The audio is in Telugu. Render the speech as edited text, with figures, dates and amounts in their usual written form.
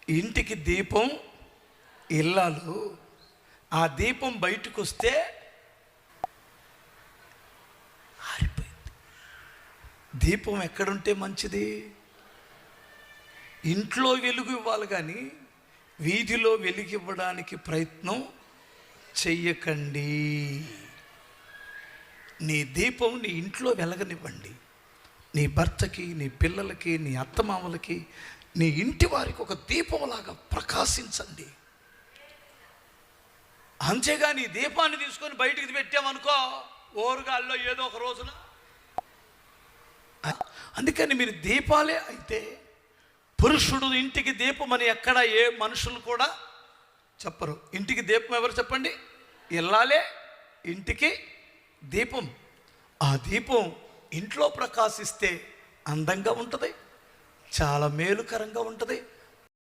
ఇంటికి దీపం ఇల్లాలు. ఆ దీపం బయటకు వస్తే ఆరిపోయింది. దీపం ఎక్కడుంటే మంచిది? ఇంట్లో వెలుగు ఇవ్వాలి, కానీ వీధిలో వెలుగు ఇవ్వడానికి ప్రయత్నం చెయ్యకండి. నీ దీపం నీ ఇంట్లో వెలగనివ్వండి. నీ భర్తకి, నీ పిల్లలకి, నీ అత్తమామలకి, నీ ఇంటి వారికి ఒక దీపంలాగా ప్రకాశించండి. అంతేగాని దీపాన్ని తీసుకొని బయటికి పెట్టామనుకో, ఓరుగాల్లో ఏదో ఒక రోజున. అందుకని మీరు దీపాలే అయితే, పురుషుడు ఇంటికి దీపం అని ఎక్కడ ఏ మనుషులు కూడా చెప్పరు. ఇంటికి దీపం ఎవరు చెప్పండి? ఇల్లాలే ఇంటికి దీపం. ఆ దీపం ఇంట్లో ప్రకాశిస్తే అందంగా ఉంటుంది, చాలా మేలుకరంగా ఉంటుంది.